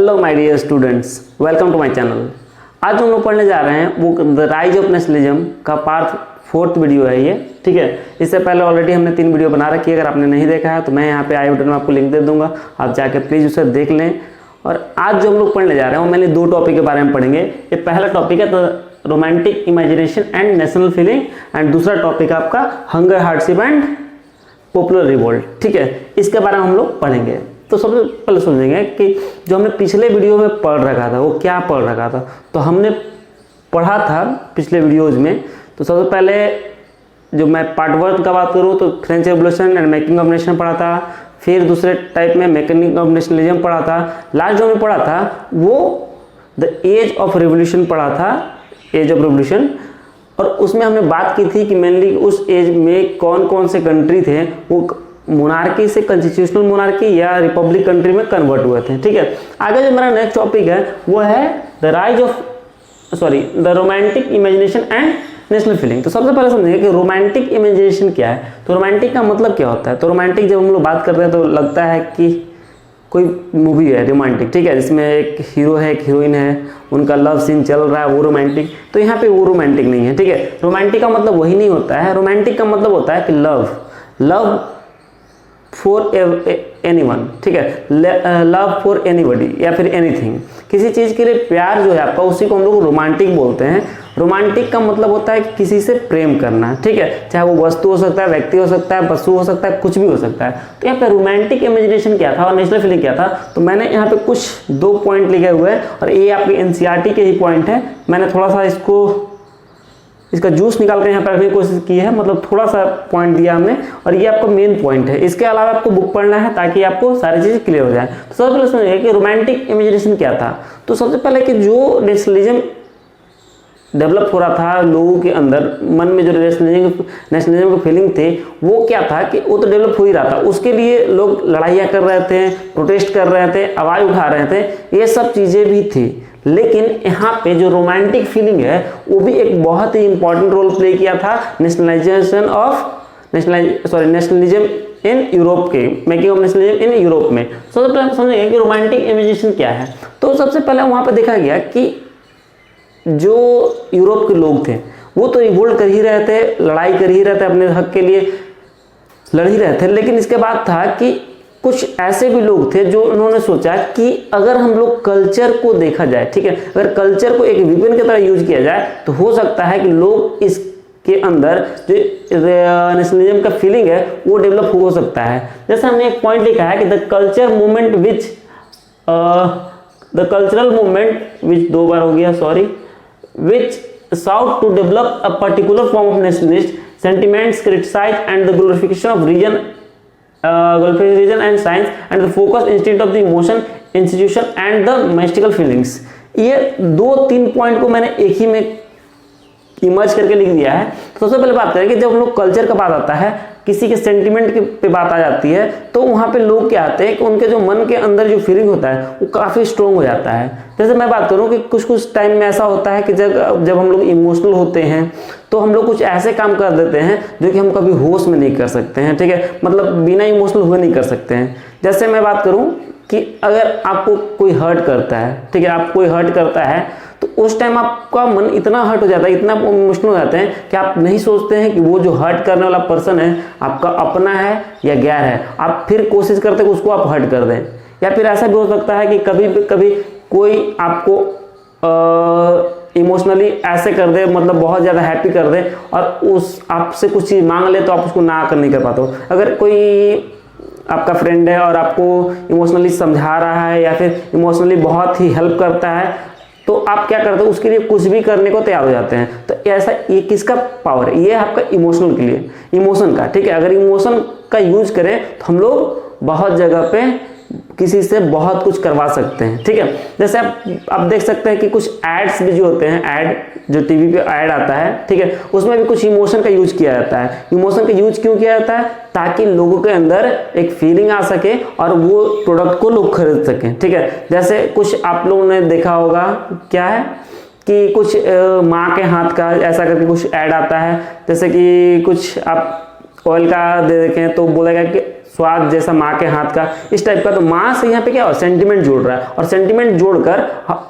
Hello my dear students, welcome to my channel. आज हम लोग पढ़ने जा रहे हैं book the rise of nationalism का पार्ट 4 वीडियो है ये। ठीक है, इससे पहले ऑलरेडी हमने 3 वीडियो बना रखी है। अगर आपने नहीं देखा है तो मैं यहाँ पे आई बटन में आपको लिंक दे दूंगा, आप जाके प्लीज़ उसे देख लें। और आज जो हम लोग पढ़ने जा रहे हैं वो मैंने 2 टॉपिक के बारे में पढ़ेंगे। ये पहला टॉपिक है the romantic imagination and national feeling, and दूसरा टॉपिक आपका hunger, hardship and popular revolt. ठीक है, इसके बारे में हम लोग पढ़ेंगे। तो सबसे पहले समझेंगे कि जो हमने पिछले वीडियो में पढ़ रखा था वो क्या पढ़ रखा था। तो हमने पढ़ा था पिछले वीडियोज में, तो सबसे पहले जो मैं पार्ट 1 का बात करूँ तो French revolution and making of nation पढ़ा था। फिर दूसरे टाइप में मेकिंग ऑफ नेशनलिज्म पढ़ा था। लास्ट जो हमने पढ़ा था वो द एज ऑफ रेवोल्यूशन पढ़ा था, एज ऑफ रेवोल्यूशन। और उसमें हमने बात की थी कि मेनली उस एज में कौन कौन से कंट्री थे वो मोनार्की से कॉन्स्टिट्यूशनल मोनार्की या रिपब्लिक कंट्री में कन्वर्ट हुए थे। ठीक है, आगे जो मेरा नेक्स्ट टॉपिक है वो है the romantic imagination and national feeling. तो सबसे पहले समझेंगे कि रोमांटिक इमेजिनेशन क्या है। तो रोमांटिक का मतलब क्या होता है। तो रोमांटिक जब हम लोग बात करते हैं तो लगता है कि कोई मूवी है रोमांटिक, ठीक है, जिसमें एक हीरो है, एक हीरोइन है, उनका लव सीन चल रहा है, वो रोमांटिक। तो यहाँ पे वो रोमांटिक नहीं है। ठीक है, रोमांटिक का मतलब वही नहीं होता है। रोमांटिक का मतलब होता है कि लव फॉर एनीवन, ठीक है, लव फॉर एनीबॉडी या फिर एनीथिंग, किसी चीज़ के लिए प्यार जो है आपका, उसी को हम लोग रोमांटिक बोलते हैं। रोमांटिक का मतलब होता है कि किसी से प्रेम करना, ठीक है, चाहे वो वस्तु हो सकता है, व्यक्ति हो सकता है, पशु हो सकता है, कुछ भी हो सकता है। तो यहाँ पे रोमांटिक इमेजिनेशन क्या था और नेशनल फीलिंग क्या था, तो मैंने यहाँ पे कुछ 2 पॉइंट लिखे हुए हैं और ये आपके एनसीईआरटी के ही पॉइंट है। मैंने थोड़ा सा इसका जूस निकाल कर यहाँ पर रखने की कोशिश की है, मतलब थोड़ा सा पॉइंट दिया हमने और ये आपका मेन पॉइंट है। इसके अलावा आपको बुक पढ़ना है ताकि आपको सारी चीज़ें क्लियर हो जाए। तो सबसे पहले समझिए कि रोमांटिक इमेजिनेशन क्या था। तो सबसे पहले कि जो नेशनलिज्म डेवलप हो रहा था लोगों के अंदर, मन में जो नेशनलिज्म की फीलिंग थे वो क्या था कि वो तो डेवलप हो ही रहा था। उसके लिए लोग लड़ाइयाँ कर रहे थे, प्रोटेस्ट कर रहे थे, आवाज़ उठा रहे थे, ये सब चीज़ें भी थी। लेकिन यहाँ पे जो रोमांटिक फीलिंग है वो भी एक बहुत ही इंपॉर्टेंट रोल प्ले किया था नेशनलिज्म इन यूरोप के, making of nationalism in Europe में। सबसे पहले समझेंगे कि रोमांटिक इमेजिनेशन क्या है। तो सबसे पहले वहाँ पे देखा गया कि जो यूरोप के लोग थे वो तो रिवोल्ट कर ही रहे थे, लड़ाई कर ही रहे थे, अपने हक के लिए लड़ ही रहे थे। लेकिन इसके बाद था कि कुछ ऐसे भी लोग थे जो उन्होंने सोचा कि अगर हम लोग कल्चर को देखा जाए, ठीक है, अगर कल्चर को एक विपिन की तरह यूज किया जाए तो हो सकता है कि लोग इसके अंदर जो नेशनलिज्म का फीलिंग है वो डेवलप हो सकता है। जैसे हमने एक पॉइंट लिखा है कि द कल्चरल मूवमेंट विच 2 बार हो गया, sorry, which sought to develop a particular form of nationalist sentiments, criticize and the glorification of region and science and the focus instead of the emotion, institution and the mystical feelings। ये 2-3 point को मैंने एक ही में emerge करके लिख दिया है। तो सबसे पहले बात करें कि जब हम लोग कल्चर का बात आता है, किसी के सेंटिमेंट पे बात आ जाती है, तो वहाँ पे लोग क्या आते हैं कि उनके जो मन के अंदर जो फीलिंग होता है वो काफ़ी स्ट्रॉन्ग हो जाता है। जैसे मैं बात करूँ कि कुछ टाइम में ऐसा होता है कि जब हम लोग इमोशनल होते हैं तो हम लोग कुछ ऐसे काम कर देते हैं जो कि हम कभी होश में नहीं कर सकते हैं, ठीक है, मतलब बिना इमोशनल हुए नहीं कर सकते हैं। जैसे मैं बात करूँ कि अगर आपको कोई हर्ट करता है, ठीक है, आपको कोई हर्ट करता है तो उस टाइम आपका मन इतना हर्ट हो जाता है, इतना इमोशनल हो जाते हैं कि आप नहीं सोचते हैं कि वो जो हर्ट करने वाला पर्सन है आपका अपना है या गैर है। आप फिर कोशिश करते हैं कि उसको आप हर्ट कर दें। या फिर ऐसा भी हो सकता है कि कभी कोई आपको इमोशनली ऐसे कर दे, मतलब बहुत ज़्यादा हैप्पी कर दे और उस आपसे कुछ चीज़ मांग ले तो आप उसको ना कर नहीं कर पाते हो। अगर कोई आपका फ्रेंड है और आपको इमोशनली समझा रहा है या फिर इमोशनली बहुत ही हेल्प करता है तो आप क्या करते हो, उसके लिए कुछ भी करने को तैयार हो जाते हैं। तो ऐसा ये किसका पावर है, ये आपका इमोशनल के लिए, इमोशन का, ठीक है। अगर इमोशन का यूज करें तो हम लोग बहुत जगह पे किसी से बहुत कुछ करवा सकते हैं, ठीक है। जैसे आप देख सकते हैं कि कुछ एड्स भी जो होते हैं, ऐड जो टीवी पे ऐड आता है, ठीक है, उसमें भी कुछ इमोशन का यूज किया जाता है। इमोशन का यूज क्यों किया जाता है, ताकि लोगों के अंदर एक फीलिंग आ सके और वो प्रोडक्ट को लोग खरीद सकें, ठीक है। जैसे कुछ आप लोगों ने देखा होगा, क्या है कि कुछ माँ के हाथ का ऐसा करके कुछ ऐड आता है, जैसे कि कुछ आप ऑयल का दे देखें तो बोलेगा कि स्वाद जैसा माँ के हाथ का, इस टाइप का। तो माँ से यहाँ पे क्या सेंटीमेंट जोड़ रहा है, और सेंटीमेंट जोड़कर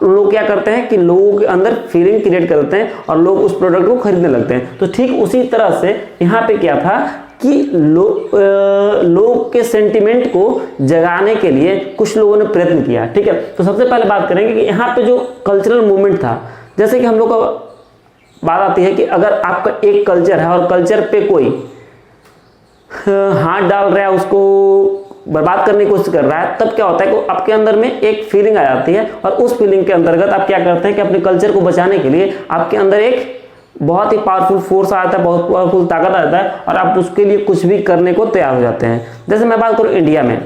लोग क्या करते हैं कि लोगों के अंदर फीलिंग क्रिएट करते हैं और लोग उस प्रोडक्ट को खरीदने लगते हैं। तो ठीक उसी तरह से यहाँ पे क्या था कि लोग के सेंटीमेंट को जगाने के लिए कुछ लोगों ने प्रयत्न किया, ठीक है। तो सबसे पहले बात करेंगे कि यहाँ पे जो कल्चरल मूवमेंट था, जैसे कि हम लोग का बात आती है कि अगर आपका एक कल्चर है और कल्चर पे कोई हाथ डाल रहा है, उसको बर्बाद करने की कोशिश कर रहा है, तब क्या होता है कि आपके अंदर में एक फीलिंग आ जाती है, और उस फीलिंग के अंतर्गत आप क्या करते हैं कि अपने कल्चर को बचाने के लिए आपके अंदर एक बहुत ही पावरफुल फोर्स आता है, बहुत पावरफुल ताकत आता है, और आप उसके लिए कुछ भी करने को तैयार हो जाते हैं। जैसे मैं बात करूं इंडिया में,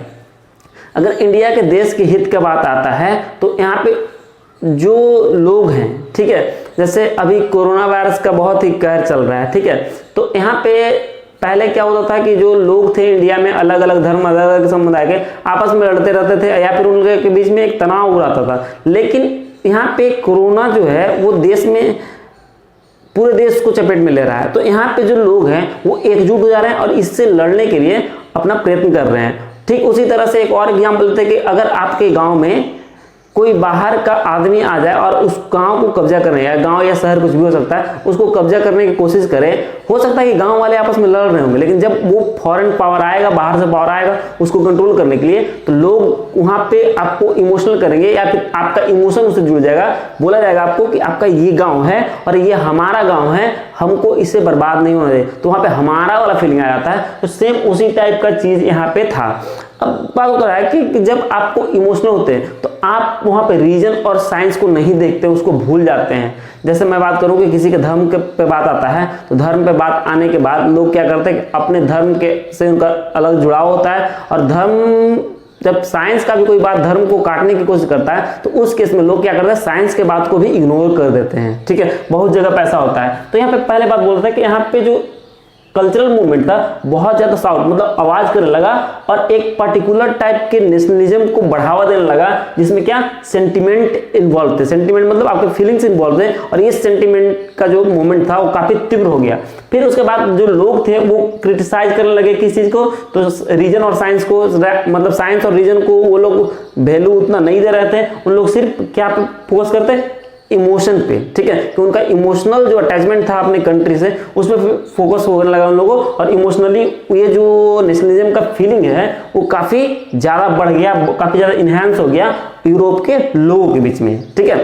अगर इंडिया के देश के हित की बात आता है तो यहाँ पे जो लोग हैं, ठीक है, जैसे अभी कोरोना वायरस का बहुत ही कहर चल रहा है, ठीक है। तो यहाँ पे पहले क्या होता था कि जो लोग थे इंडिया में, अलग अलग धर्म, अलग अलग समुदाय के आपस में लड़ते रहते थे, या फिर उनके बीच में एक तनाव हो रहता था। लेकिन यहाँ पे कोरोना जो है वो देश में, पूरे देश को चपेट में ले रहा है। तो यहाँ पे जो लोग हैं वो एकजुट हो जा रहे हैं और इससे लड़ने के लिए अपना प्रयत्न कर रहे हैं। ठीक उसी तरह से एक और एग्जाम्पल लेते हैं कि अगर आपके गांव में कोई बाहर का आदमी आ जाए और उस गांव को कब्जा करने, या गांव या शहर कुछ भी हो सकता है, उसको कब्जा करने की कोशिश करे, हो सकता है कि गांव वाले आपस में लड़ रहे होंगे, लेकिन जब वो फॉरेन पावर आएगा, बाहर से पावर आएगा उसको कंट्रोल करने के लिए, तो लोग वहां पे आपको इमोशनल करेंगे, या फिर आपका इमोशन उससे जुड़ जाएगा। बोला जाएगा आपको कि आपका ये गाँव है और ये हमारा गाँव है, हमको इसे बर्बाद नहीं होने दे, तो वहां पे हमारा वाला फीलिंग आ जाता है। तो सेम उसी टाइप का चीज यहाँ पे था। अब बात हो रहा है कि जब आपको इमोशनल होते हैं तो आप वहां पे रीजन और साइंस को नहीं देखते, उसको भूल जाते हैं। जैसे मैं बात करूं कि किसी के धर्म के पे बात आता है, तो धर्म पे बात आने के बाद लोग क्या करते हैं कि अपने धर्म के से उनका अलग जुड़ाव होता है, और धर्म, जब साइंस का भी कोई बात धर्म को काटने की कोशिश करता है तो उस केस में लोग क्या करते हैं, साइंस के बात को भी इग्नोर कर देते हैं, ठीक है। बहुत जगह पे ऐसा होता है। तो यहाँ पे पहले बात बोल रहे थे कि यहाँ पे जो कल्चरल मूवमेंट था बहुत ज्यादा साउथ मतलब आवाज करने लगा, और एक पर्टिकुलर टाइप के नेशनलिज्म को बढ़ावा देने लगा, जिसमें क्या सेंटिमेंट इन्वॉल्व थे। सेंटिमेंट मतलब आपके फीलिंग्स इन्वॉल्व थे, और ये सेंटिमेंट का जो मूवमेंट था वो काफी तीव्र हो गया। फिर उसके बाद जो लोग थे वो क्रिटिसाइज करने लगे किस चीज को, तो रीजन और साइंस को, मतलब साइंस और रीजन को वो लोग वैल्यू उतना नहीं दे रहे थे। उन लोग सिर्फ क्या फोकस करते, इमोशन पे, ठीक है, कि उनका इमोशनल जो अटैचमेंट था अपने कंट्री से, उसमें फोकस होने लगा उन लोगों, और इमोशनली ये जो नेशनलिज्म का फीलिंग है वो काफी ज्यादा बढ़ गया, काफी ज्यादा इनहेंस हो गया यूरोप के लोगों के बीच में, ठीक है।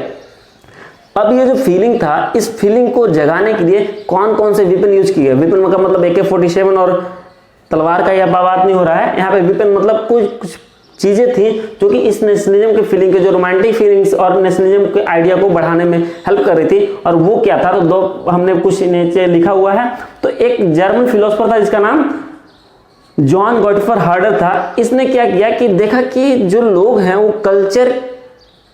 अब ये जो फीलिंग था, इस फीलिंग को जगाने के लिए कौन कौन से वेपन यूज किए। वेपन का मतलब AK-47 और तलवार का यह बात नहीं हो रहा है यहाँ पे। वेपन मतलब कुछ चीजें थी जो कि इस नेशनलिज्म के फीलिंग के, जो रोमांटिक फीलिंग्स और नेशनलिज्म के आइडिया को बढ़ाने में हेल्प कर रही थी। और वो क्या था, तो दो हमने कुछ नीचे लिखा हुआ है। तो एक जर्मन फिलोसोफर था जिसका नाम जॉन गॉटफ्राइड हर्डर था। इसने क्या किया कि देखा कि जो लोग हैं वो कल्चर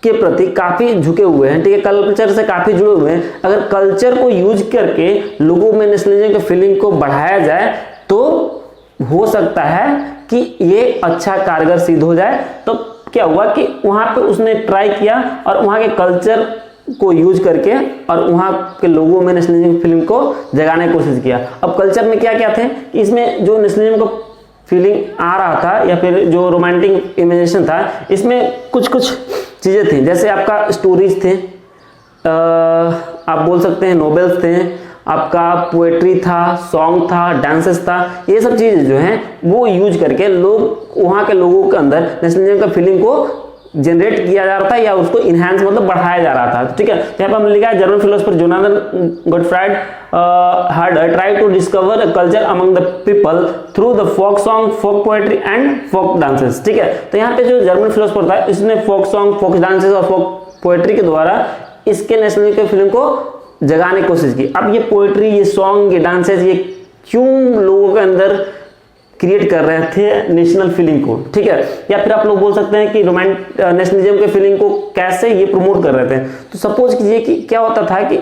के प्रति काफी झुके हुए हैं, ठीक है, कल्चर से काफी जुड़े हुए हैं। अगर कल्चर को यूज करके लोगों में नेशनलिज्म के फीलिंग को बढ़ाया जाए तो हो सकता है कि ये अच्छा कारगर सिद्ध हो जाए। तो क्या हुआ कि वहां पे उसने ट्राई किया और वहां के कल्चर को यूज करके और वहां के लोगों में नेशनलिज्म फीलिंग को जगाने की कोशिश किया। अब कल्चर में क्या क्या थे, इसमें जो नेशनलिज्म को फीलिंग आ रहा था या फिर जो रोमांटिक इमेजिनेशन था, इसमें कुछ कुछ चीजें थी। जैसे आपका स्टोरीज थे, आप बोल सकते हैं नोवेल्स थे, आपका पोएट्री था, सॉन्ग था, डांसेस था। ये सब चीजें जो हैं वो यूज करके लोग, वहां के लोगों के अंदर नेशनलिज्म का फीलिंग को जनरेट किया जा रहा था, या उसको इनहेंस मतलब बढ़ाया जा रहा था, ठीक है। यहाँ पर हमने लिखा है German philosopher Jonathan Gottfried Herder try to discover a culture among the people through the folk song, folk poetry and folk dances, ठीक है। तो यहाँ पे जो जर्मन फिलोसोफर था इसने फोक सॉन्ग, फोक डांसेस और फोक पोएट्री के द्वारा इसके नेशनलिज्म के फीलिंग को जगाने की कोशिश की। अब ये पोएट्री, ये सॉन्ग, ये डांसेस, ये क्यों लोगों के अंदर क्रिएट कर रहे थे नेशनल फीलिंग को, ठीक है। या फिर आप लोग बोल सकते हैं कि नेशनलिज्म के फीलिंग को कैसे ये प्रमोट कर रहे थे। तो सपोज कीजिए कि क्या होता था कि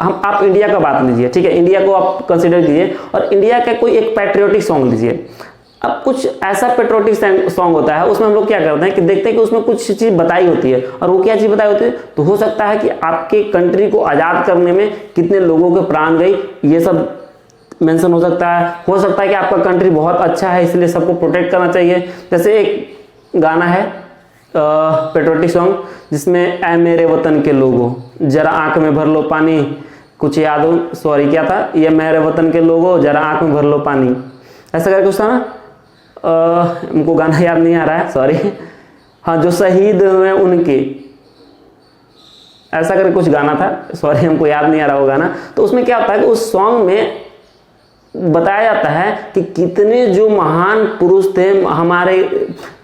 आप इंडिया का बात लीजिए, ठीक है, इंडिया को आप कंसिडर कीजिए और इंडिया का कोई एक पैट्रियोटिक सॉन्ग लीजिए। अब कुछ ऐसा पेट्रोटिक सॉन्ग होता है, उसमें हम लोग क्या करते हैं कि देखते हैं कि उसमें कुछ चीज बताई होती है, और वो क्या चीज बताई होती है, तो हो सकता है कि आपके कंट्री को आजाद करने में कितने लोगों के प्राण गई, ये सब मेंशन हो सकता है कि आपका कंट्री बहुत अच्छा है इसलिए सबको प्रोटेक्ट करना चाहिए। जैसे एक गाना है पेट्रियोटिक सॉन्ग जिसमें ऐ मेरे वतन के लोगों जरा आंख में भर लो पानी, कुछ याद हो, सॉरी क्या था ये, मेरे वतन के लोगों जरा आंख में भर लो पानी, ऐसा करके कुछ था ना, हमको गाना याद नहीं आ रहा है, सॉरी। हाँ, जो शहीद हुए उनके, ऐसा करके कुछ गाना था, सॉरी हमको याद नहीं आ रहा वो गाना। तो उसमें क्या होता है कि उस सॉन्ग में बताया जाता है कि कितने जो महान पुरुष थे, हमारे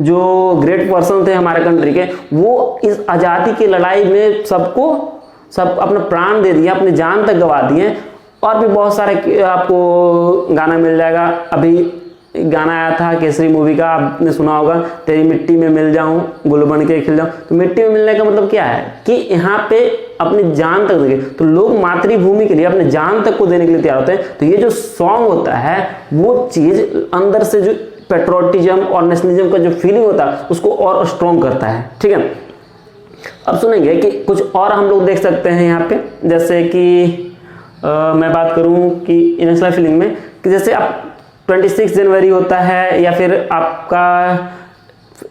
जो ग्रेट पर्सन थे हमारे कंट्री के, वो इस आज़ादी की लड़ाई में सब अपना प्राण दे दिए, अपनी जान तक गवा दिए। और भी बहुत सारे आपको गाना मिल जाएगा। अभी गाना आया था केसरी मूवी का, आपने सुना होगा, तेरी मिट्टी में मिल जाऊं गुल बन के खिल जाऊं। तो मिट्टी में मिलने का मतलब क्या है कि यहाँ पे अपनी जान तक देंगे, तो लोग मातृभूमि के लिए अपने जान तक को देने के लिए तैयार होते हैं। तो ये जो सॉन्ग होता है वो चीज अंदर से जो पेट्रोटिज्म और नेशनलिज्म का जो फीलिंग होता है उसको और स्ट्रॉन्ग करता है। ठीक है, अब सुनेंगे कि कुछ और हम लोग देख सकते हैं यहाँ पे, जैसे कि मैं बात करूँ कि नेशनल फीलिंग में कि जैसे आप 26 जनवरी होता है या फिर आपका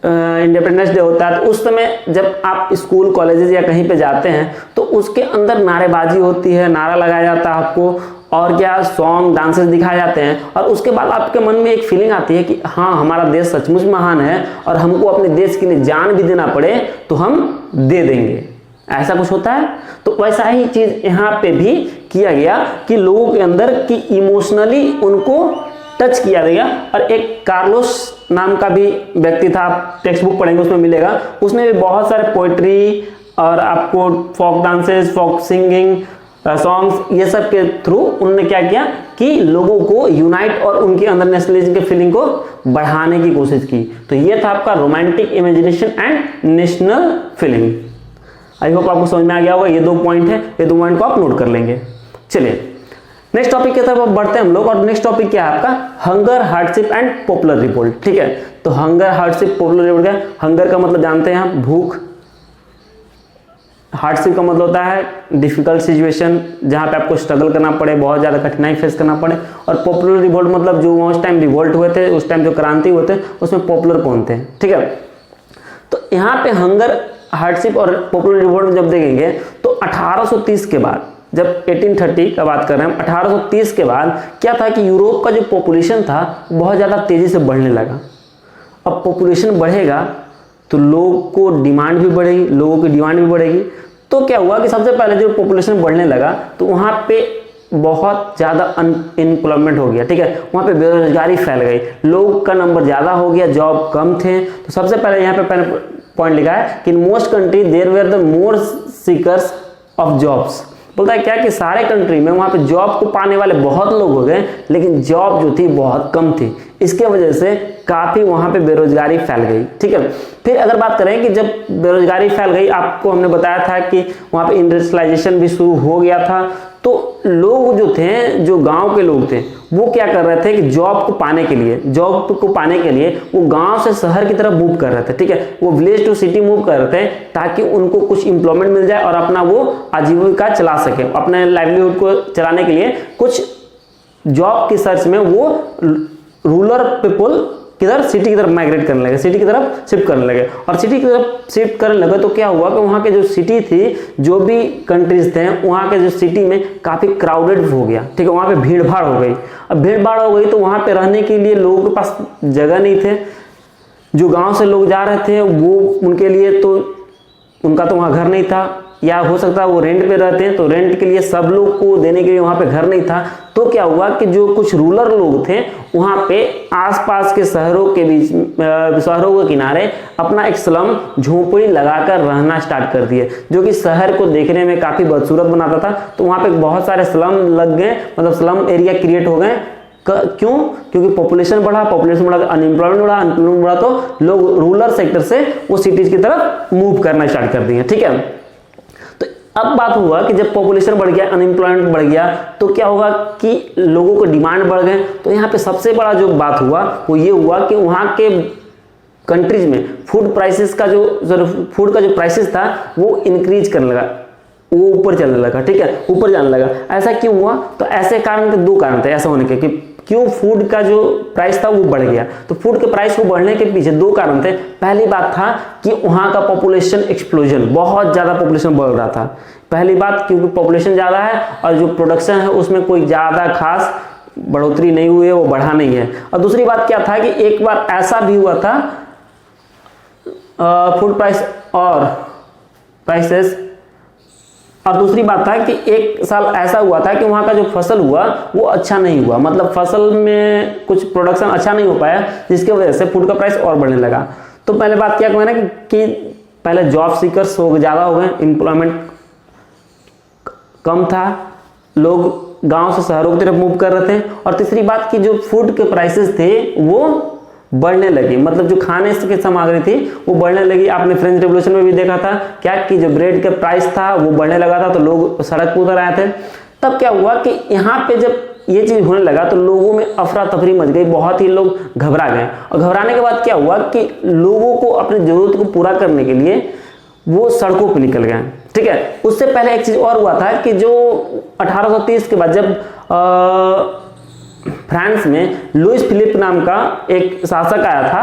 इंडिपेंडेंस डे होता है, तो उस समय जब आप स्कूल कॉलेजेस या कहीं पे जाते हैं तो उसके अंदर नारेबाजी होती है, नारा लगाया जाता है आपको, और क्या सॉन्ग डांसेस दिखाए जाते हैं। और उसके बाद आपके मन में एक फीलिंग आती है कि हाँ हमारा देश सचमुच महान है और हमको अपने देश के लिए जान भी देना पड़े तो हम दे देंगे, ऐसा कुछ होता है। तो वैसा ही चीज यहाँ पे भी किया गया कि लोगों के अंदर कि इमोशनली उनको टच किया गया। और एक कार्लोस नाम का भी व्यक्ति था, आप टेक्स्ट बुक पढ़ेंगे उसमें मिलेगा, उसने भी बहुत सारे पोइट्री और आपको फोक डांसेस, फोक सिंगिंग, सॉन्ग्स, ये सब के थ्रू उन्होंने क्या किया कि लोगों को यूनाइट और उनके अंदर नेशनलिज्म के फीलिंग को बढ़ाने की कोशिश की। तो ये था आपका romantic imagination and national feeling. I hope आपको समझ में आ गया होगा। ये 2 पॉइंट है, ये 2 पॉइंट को आप नोट कर लेंगे। चलिए नेक्स्ट टॉपिक की तरफ बढ़ते हैं हम लोग। और नेक्स्ट टॉपिक क्या है आपका, hunger, hardship and popular revolt. ठीक है, तो हंगर, हार्डशिप, पॉपुलर रिवोल्ट क्या है। हंगर का मतलब जानते हैं आप, भूख। हार्डशिप का मतलब होता है डिफिकल्ट सिचुएशन, जहां पे आपको स्ट्रगल करना पड़े, बहुत ज्यादा कठिनाई फेस करना पड़े। और पॉपुलर रिवोल्ट मतलब जो उस टाइम रिवोल्ट हुए थे, उस टाइम जो क्रांति हुए थे, उसमें पॉपुलर कौन थे। ठीक है, तो यहाँ पे हंगर, हार्डशिप और पॉपुलर रिवोल्ट जब देखेंगे तो 1830 के बाद, जब 1830 का बात कर रहे हैं, 1830 के बाद क्या था कि यूरोप का जो पॉपुलेशन था बहुत ज़्यादा तेज़ी से बढ़ने लगा। अब पॉपुलेशन बढ़ेगा तो लोगों को डिमांड भी बढ़ेगी, लोगों की डिमांड भी बढ़ेगी। तो क्या हुआ कि सबसे पहले जो पॉपुलेशन बढ़ने लगा तो वहाँ पे बहुत ज़्यादा अनएम्प्लॉयमेंट हो गया। ठीक है, वहाँ पे बेरोजगारी फैल गई, लोग का नंबर ज़्यादा हो गया, जॉब कम थे। तो सबसे पहले यहाँ पे पहले पॉइंट लिखा है कि in most country there were the more seekers of jobs. बोलता है क्या कि सारे कंट्री में वहाँ पे जॉब को पाने वाले बहुत लोग हो गए, लेकिन जॉब जो थी बहुत कम थी। इसके वजह से काफ़ी वहाँ पे बेरोजगारी फैल गई। ठीक है, फिर अगर बात करें कि जब बेरोजगारी फैल गई, आपको हमने बताया था कि वहाँ पे इंडस्ट्रियलाइजेशन भी शुरू हो गया था। तो लोग जो थे, जो गांव के लोग थे, वो क्या कर रहे थे कि जॉब को पाने के लिए वो गांव से शहर की तरफ मूव कर रहे थे। ठीक है, वो विलेज टू सिटी मूव कर रहे थे ताकि उनको कुछ एम्प्लॉयमेंट मिल जाए और अपना वो आजीविका चला सके। अपने लाइवलीहुड को चलाने के लिए कुछ जॉब की सर्च में वो रूरल पीपल किधर सिटी की तरफ माइग्रेट करने लगे, सिटी की तरफ शिफ्ट करने लगे। और सिटी की तरफ शिफ्ट करने लगे तो क्या हुआ कि वहाँ के जो सिटी थी, जो भी कंट्रीज थे, वहाँ के जो सिटी में काफ़ी क्राउडेड हो गया। ठीक है, वहाँ पे भीड़ भाड़ हो गई। अब भीड़ भाड़ हो गई तो वहाँ पे रहने के लिए लोगों के पास जगह नहीं थे। जो गाँव से लोग जा रहे थे वो उनके लिए तो उनका तो वहाँ घर नहीं था, या हो सकता है वो रेंट पे रहते हैं तो रेंट के लिए सब लोग को देने के लिए वहाँ पे घर नहीं था। तो क्या हुआ कि जो कुछ रूरल लोग थे वहाँ पे आसपास के शहरों के बीच, शहरों के किनारे अपना एक स्लम झोपड़ी लगाकर रहना स्टार्ट कर दिए, जो कि शहर को देखने में काफ़ी बदसूरत बनाता था। तो वहाँ पे बहुत सारे स्लम लग गए, मतलब स्लम एरिया क्रिएट हो गए। क्यों? क्योंकि पॉपुलेशन बढ़ा तो अनएम्प्लॉयमेंट बढ़ा तो लोग रूरल सेक्टर से वो सिटीज की तरफ मूव करना स्टार्ट कर दिए। ठीक है, तो अब बात हुआ कि जब पॉपुलेशन बढ़ गया, अनएम्प्लॉयमेंट बढ़ गया, तो क्या होगा कि लोगों को डिमांड बढ़ गए। तो यहाँ पे सबसे बड़ा जो बात हुआ वो ये हुआ कि वहाँ के कंट्रीज में फूड का जो प्राइसेस था वो इंक्रीज करने लगा। वो ऊपर चलने लगा, ठीक है, ऊपर जाने लगा। ऐसा क्यों हुआ? तो ऐसे कारण थे, दो कारण थे ऐसा होने के, कि क्यों फूड का जो प्राइस था वो बढ़ गया। तो फूड के प्राइस को बढ़ने के पीछे दो कारण थे। पहली बात था कि वहाँ का पॉपुलेशन एक्सप्लोजन, बहुत ज़्यादा पॉपुलेशन बढ़ रहा था, पहली बात, क्योंकि पॉपुलेशन ज़्यादा है और जो प्रोडक्शन है उसमें कोई ज़्यादा खास बढ़ोतरी नहीं हुई है, वो बढ़ा नहीं है। और दूसरी बात क्या था कि एक बार ऐसा भी हुआ था फूड प्राइस और प्राइसेस, और दूसरी बात था कि एक साल ऐसा हुआ था कि वहाँ का जो फसल हुआ वो अच्छा नहीं हुआ, मतलब फसल में कुछ प्रोडक्शन अच्छा नहीं हो पाया, जिसकी वजह से फूड का प्राइस और बढ़ने लगा। तो पहले बात क्या कहना कि पहले जॉब सीकर्स ज़्यादा हो गए, एम्प्लॉयमेंट कम था, लोग गांव से शहरों की तरफ मूव कर रहे थे। और तीसरी बात कि जो फूड के प्राइसेस थे वो बढ़ने लगी, मतलब जो खाने की सामग्री थी वो बढ़ने लगी। आपने फ्रेंच रेवोल्यूशन में भी देखा था क्या कि जो ब्रेड का प्राइस था वो बढ़ने लगा था, तो लोग सड़क पर उतर आए थे। तब क्या हुआ कि यहाँ पे जब ये चीज़ होने लगा तो लोगों में अफरा तफरी मच गई, बहुत ही लोग घबरा गए। और घबराने के बाद क्या हुआ कि लोगों को अपनी ज़रूरत को पूरा करने के लिए वो सड़कों पर निकल गए, ठीक है। उससे पहले एक चीज़ और हुआ था कि जो 1830 के बाद जब फ्रांस में लुइस फिलिप नाम का एक शासक आया था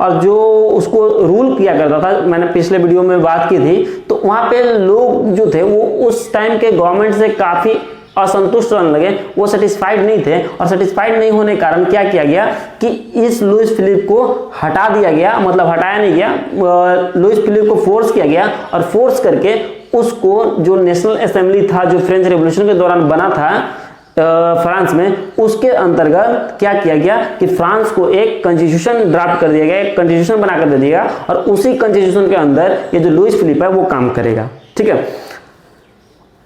और जो उसको रूल किया करता था, मैंने पिछले वीडियो में बात की थी, तो वहाँ पे लोग जो थे वो उस टाइम के गवर्नमेंट से काफ़ी असंतुष्ट रहने लगे, वो सेटिस्फाइड नहीं थे। और सेटिस्फाइड नहीं होने के कारण क्या किया गया कि इस लुइस फिलिप को हटा दिया गया, मतलब हटाया नहीं गया, लुइस फिलिप को फोर्स किया गया और फोर्स करके उसको जो नेशनल असेंबली था जो फ्रेंच रेवोल्यूशन के दौरान बना था फ्रांस में, उसके अंतर्गत क्या किया गया कि फ्रांस को एक कॉन्स्टिट्यूशन ड्राफ्ट कर दिया गया, एक कॉन्स्टिट्यूशन बनाकर दे दिया और उसी कॉन्स्टिट्यूशन के अंदर ये जो लुइस फिलिप है वो काम करेगा, ठीक है।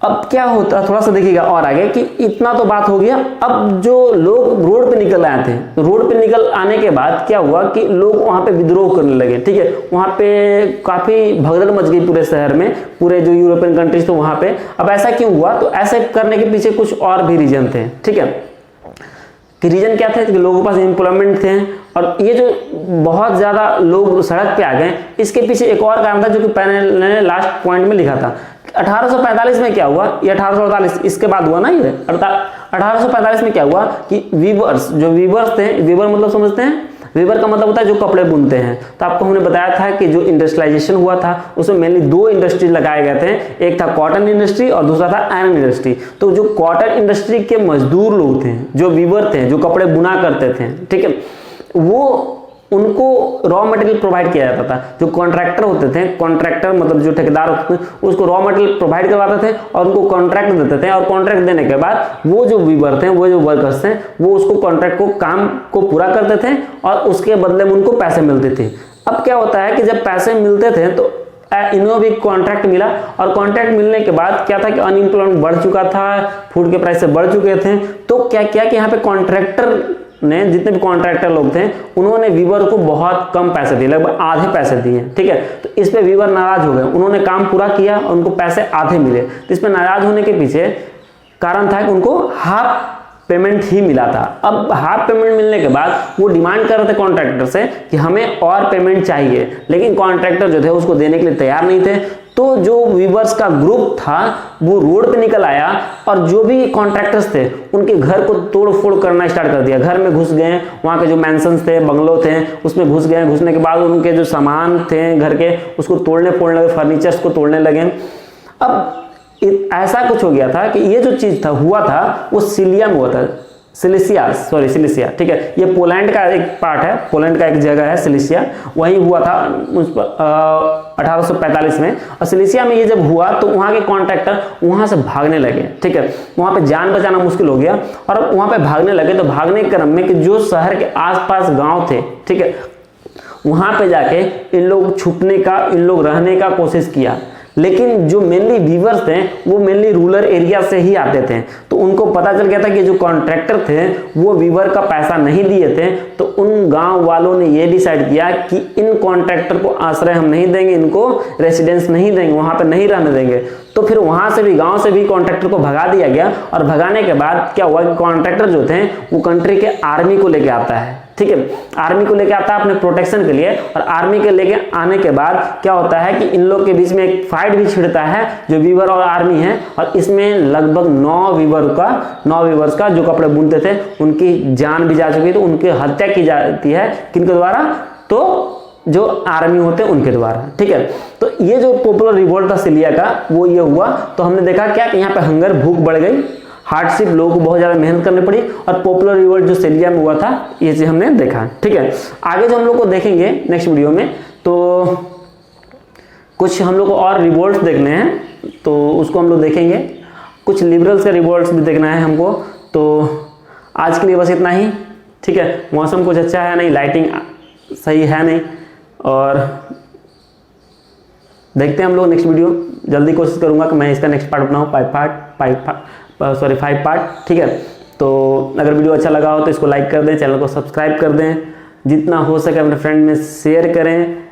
अब क्या होता है थोड़ा सा देखिएगा और आगे कि इतना तो बात हो गया। अब जो लोग रोड पे निकल आए थे, तो रोड पे निकल आने के बाद क्या हुआ कि लोग वहां पे विद्रोह करने लगे, ठीक है। वहां पे काफी भगदड़ मच गई पूरे शहर में, पूरे जो यूरोपियन कंट्रीज तो वहां पे। अब ऐसा क्यों हुआ? तो ऐसे करने के पीछे कुछ और भी रीजन थे, ठीक है। कि रीजन क्या थे कि लोगों के पास एम्प्लॉयमेंट थे और ये जो बहुत ज्यादा लोग सड़क पे आ गए, इसके पीछे एक और कारण था जो कि मैंने लास्ट पॉइंट में लिखा था। 1845 में क्या हुआ, ये 1848 इसके बाद हुआ ना, ये 1845 में क्या हुआ कि वीवर्स, जो वीवर्स थे, वीवर मतलब समझते हैं, वीवर का मतलब होता है जो कपड़े बुनते हैं। तो आपको हमने बताया था कि जो इंडस्ट्रियलाइजेशन हुआ था उसमें मेनली दो इंडस्ट्री लगाए गए थे, एक था कॉटन इंडस्ट्री और दूसरा था आयरन इंडस्ट्री। तो जो कॉटन इंडस्ट्री के मजदूर लोग थे, जो वीवर थे, जो कपड़े बुना करते थे, ठीक है, वो उनको रॉ मटेरियल प्रोवाइड किया जाता था। जो कॉन्ट्रैक्टर होते थे, कॉन्ट्रैक्टर मतलब जो ठेकेदार होते थे, उसको रॉ मटेरियल प्रोवाइड करवाते थे और उनको कॉन्ट्रैक्ट देते थे। और कॉन्ट्रैक्ट देने के बाद वो जो वीवर थे, वो जो वर्कर्स थे, वो उसको कॉन्ट्रैक्ट को काम को पूरा करते थे और उसके बदले में उनको पैसे मिलते थे। अब क्या होता है कि जब पैसे मिलते थे तो इन्हों भी कॉन्ट्रैक्ट मिला और कॉन्ट्रैक्ट मिलने के बाद क्या था कि अनएम्प्लॉयमेंट बढ़ चुका था, फूड के प्राइस से बढ़ चुके थे। तो क्या किया कि यहाँ पे कॉन्ट्रैक्टर ने, जितने भी कॉन्ट्रैक्टर लोग थे, उन्होंने वीवर को बहुत कम पैसे दिए, लगभग आधे पैसे दिए, ठीक है। तो इस पे वीवर नाराज हो गए, उन्होंने काम पूरा किया और उनको पैसे आधे मिले। तो इस पे नाराज होने के पीछे कारण था कि उनको हाफ पेमेंट ही मिला था। अब हाफ पेमेंट मिलने के बाद वो डिमांड कर रहे थे कॉन्ट्रैक्टर से कि हमें और पेमेंट चाहिए, लेकिन कॉन्ट्रैक्टर जो थे उसको देने के लिए तैयार नहीं थे। तो जो वीवर्स का ग्रुप था वो रोड पे निकल आया और जो भी कॉन्ट्रैक्टर्स थे उनके घर को तोड़ फोड़ करना स्टार्ट कर दिया। घर में घुस गए, वहाँ के जो मैंसन्स थे, बंगलो थे, उसमें घुस गए। घुसने के बाद उनके जो सामान थे घर के, उसको तोड़ने फोड़ने लगे, फर्नीचर्स को तोड़ने लगे। अब ऐसा कुछ हो गया था कि ये जो चीज था हुआ था वो सिलिया में हुआ था, सिलिसिया, ठीक है। ये पोलैंड का एक पार्ट है, पोलैंड का एक जगह है सिलिसिया, वहीं हुआ था 1845 में। और सिलिसिया में ये जब हुआ तो वहाँ के कॉन्ट्रैक्टर वहाँ से भागने लगे, ठीक है। वहाँ पे जान बचाना मुश्किल हो गया और वहाँ पे भागने लगे। तो भागने के क्रम में कि जो शहर के आसपास गांव थे, ठीक है, वहाँ पे जाके इन लोग छुपने का, इन लोग रहने का कोशिश किया। लेकिन जो मेनली वीवर्स थे वो मेनली रूरल एरिया से ही आते थे। तो उनको पता चल गया था कि जो कॉन्ट्रैक्टर थे वो वीवर का पैसा नहीं दिए थे। तो उन गांव वालों ने ये डिसाइड किया कि इन कॉन्ट्रैक्टर को आश्रय हम नहीं देंगे, इनको रेसिडेंस नहीं देंगे, वहां पर नहीं रहने देंगे। तो फिर वहाँ से भी, गांव से भी कॉन्ट्रैक्टर को भगा दिया गया, और भगाने के बाद क्या हुआ कि कॉन्ट्रैक्टर जो थे वो कंट्री के आर्मी को लेके आता है, ठीक है, आर्मी को लेके आता है अपने प्रोटेक्शन के लिए। और आर्मी के लेके आने के बाद क्या होता है कि इन लोग के बीच में एक फाइट भी छिड़ता है जो वीवर और आर्मी है, और इसमें लगभग 9 वीवर्स का जो कपड़े बुनते थे उनकी जान भी जा चुकी है, तो उनकी हत्या की जाती है किनके द्वारा, तो जो आर्मी होते हैं उनके द्वारा, ठीक है। तो ये जो पॉपुलर रिवोल्ट था सिलिया का वो ये हुआ। तो हमने देखा क्या कि यहाँ पे हंगर, भूख बढ़ गई, हार्डशिप, लोगों को बहुत ज़्यादा मेहनत करनी पड़ी, और पॉपुलर रिवोल्ट जो सिलिया में हुआ था ये चीज़ हमने देखा, ठीक है। आगे जो हम लोग को देखेंगे नेक्स्ट वीडियो में, तो कुछ हम लोग को और रिवोल्ट्स देखने हैं, तो उसको हम लोग देखेंगे। कुछ लिबरल्स के रिवोल्ट्स भी देखना है हमको। तो आज के लिए बस इतना ही, ठीक है। मौसम कुछ अच्छा है नहीं, लाइटिंग सही है नहीं, और देखते हैं हम लोग नेक्स्ट वीडियो। जल्दी कोशिश करूंगा कि मैं इसका नेक्स्ट पार्ट बनाऊँ, 5 पार्ट, ठीक है। तो अगर वीडियो अच्छा लगा हो तो इसको लाइक कर दें, चैनल को सब्सक्राइब कर दें, जितना हो सके अपने फ्रेंड में शेयर करें।